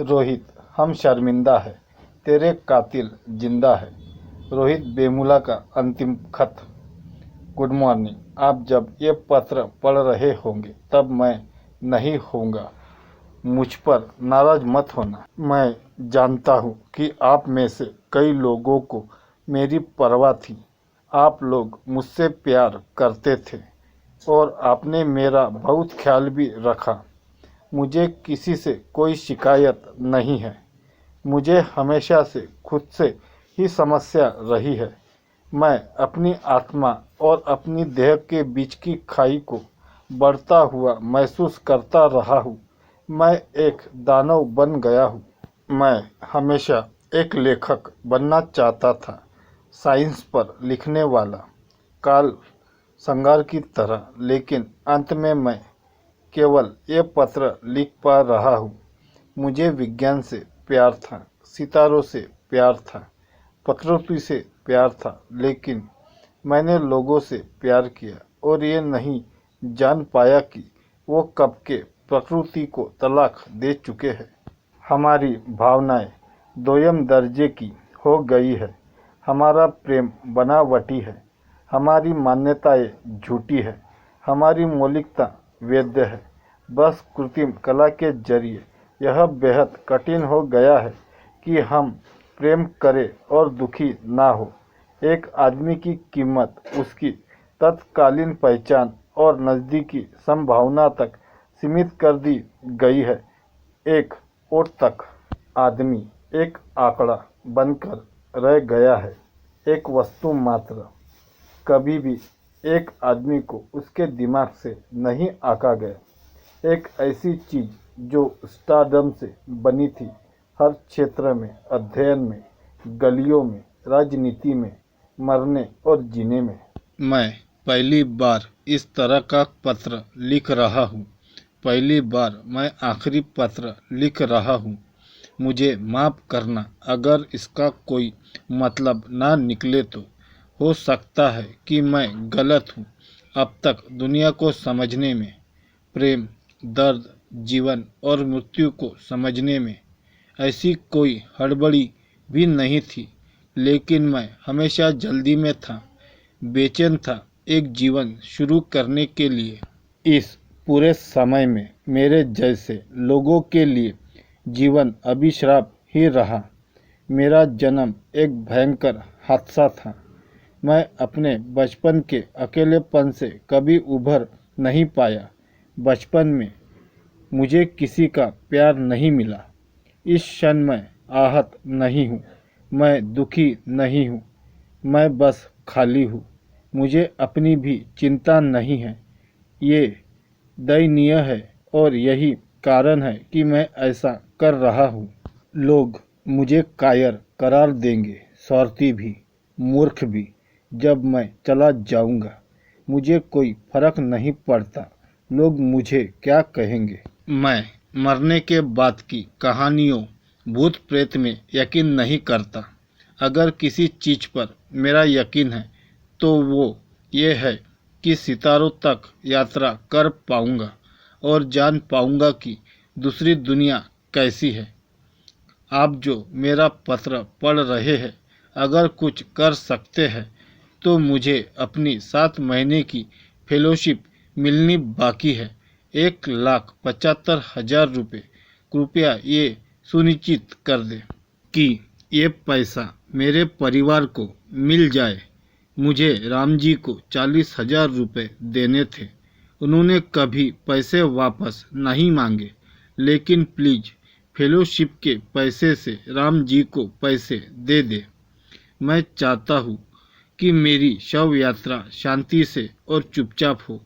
रोहित, हम शर्मिंदा है, तेरे कातिल जिंदा है। रोहित बेमुला का अंतिम खत। Good morning. आप जब ये पत्र पढ़ रहे होंगे तब मैं नहीं होऊंगा। मुझ पर नाराज मत होना। मैं जानता हूँ कि आप में से कई लोगों को मेरी परवाह थी। आप लोग मुझसे प्यार करते थे और आपने मेरा बहुत ख्याल भी रखा। मुझे किसी से कोई शिकायत नहीं है। मुझे हमेशा से खुद से ही समस्या रही है। मैं अपनी आत्मा और अपनी देह के बीच की खाई को बढ़ता हुआ महसूस करता रहा हूँ। मैं एक दानव बन गया हूँ। मैं हमेशा एक लेखक बनना चाहता था, साइंस पर लिखने वाला, कार्ल संगार की तरह। लेकिन अंत में मैं केवल ये पत्र लिख पा रहा हूँ। मुझे विज्ञान से प्यार था, सितारों से प्यार था, प्रकृति से प्यार था, लेकिन मैंने लोगों से प्यार किया और ये नहीं जान पाया कि वो कब के प्रकृति को तलाक दे चुके हैं। हमारी भावनाएं दोयम दर्जे की हो गई है। हमारा प्रेम बनावटी है, हमारी मान्यताएं झूठी है, हमारी मौलिकता वैध है। बस कृत्रिम कला के जरिए यह बेहद कठिन हो गया है कि हम प्रेम करें और दुखी ना हो। एक आदमी की कीमत उसकी तत्कालीन पहचान और नज़दीकी संभावना तक सीमित कर दी गई है। एक और तक आदमी एक आंकड़ा बनकर रह गया है, एक वस्तु मात्र। कभी भी एक आदमी को उसके दिमाग से नहीं आंका गया। एक ऐसी चीज जो स्टारडम से बनी थी, हर क्षेत्र में, अध्ययन में, गलियों में, राजनीति में, मरने और जीने में। मैं पहली बार इस तरह का पत्र लिख रहा हूँ। पहली बार मैं आखिरी पत्र लिख रहा हूँ। मुझे माफ़ करना अगर इसका कोई मतलब ना निकले तो। हो सकता है कि मैं गलत हूँ अब तक दुनिया को समझने में, प्रेम, दर्द, जीवन और मृत्यु को समझने में। ऐसी कोई हड़बड़ी भी नहीं थी, लेकिन मैं हमेशा जल्दी में था, बेचैन था एक जीवन शुरू करने के लिए। इस पूरे समय में मेरे जैसे लोगों के लिए जीवन अभिशाप ही रहा। मेरा जन्म एक भयंकर हादसा था। मैं अपने बचपन के अकेलेपन से कभी उभर नहीं पाया। बचपन में मुझे किसी का प्यार नहीं मिला। इस क्षण मैं आहत नहीं हूँ, मैं दुखी नहीं हूँ, मैं बस खाली हूँ। मुझे अपनी भी चिंता नहीं है। ये दयनीय है और यही कारण है कि मैं ऐसा कर रहा हूँ। लोग मुझे कायर करार देंगे, स्वार्थी भी, मूर्ख भी। जब मैं चला जाऊंगा मुझे कोई फर्क नहीं पड़ता लोग मुझे क्या कहेंगे। मैं मरने के बाद की कहानियों, भूत प्रेत में यकीन नहीं करता। अगर किसी चीज पर मेरा यकीन है तो वो ये है कि सितारों तक यात्रा कर पाऊंगा और जान पाऊंगा कि दूसरी दुनिया कैसी है। आप जो मेरा पत्र पढ़ रहे हैं, अगर कुछ कर सकते हैं तो मुझे अपनी 7 महीने की फेलोशिप मिलनी बाकी है। 1,75,000 रुपये। कृपया ये सुनिश्चित कर दें कि ये पैसा मेरे परिवार को मिल जाए। मुझे राम जी को 40,000 रुपये देने थे। उन्होंने कभी पैसे वापस नहीं मांगे, लेकिन प्लीज फेलोशिप के पैसे से राम जी को पैसे दे दे। मैं चाहता हूँ कि मेरी शव यात्रा शांति से और चुपचाप हो।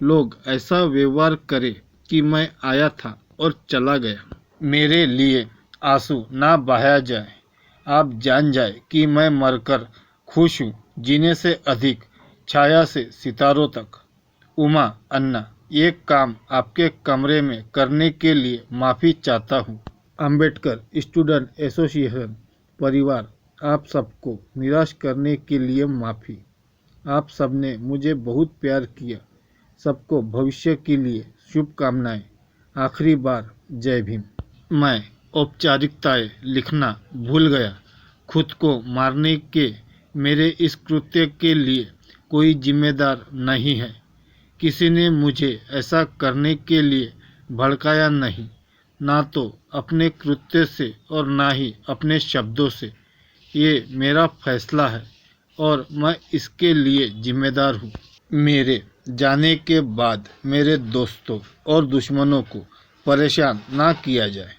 लोग ऐसा व्यवहार करें कि मैं आया था और चला गया। मेरे लिए आंसू ना बहाया जाए। आप जान जाए कि मैं मरकर खुश हूँ, जीने से अधिक, छाया से सितारों तक। उमा अन्ना। ये काम आपके कमरे में करने के लिए माफ़ी चाहता हूँ। अंबेडकर स्टूडेंट एसोसिएशन परिवार, आप सबको निराश करने के लिए माफ़ी। आप सबने मुझे बहुत प्यार किया। सबको भविष्य के लिए शुभकामनाएं। आखिरी बार, जय भीम। मैं औपचारिकताएं लिखना भूल गया। खुद को मारने के मेरे इस कृत्य के लिए कोई जिम्मेदार नहीं है। किसी ने मुझे ऐसा करने के लिए भड़काया नहीं, ना तो अपने कृत्य से और ना ही अपने शब्दों से। ये मेरा फैसला है और मैं इसके लिए जिम्मेदार हूँ। मेरे जाने के बाद मेरे दोस्तों और दुश्मनों को परेशान ना किया जाए।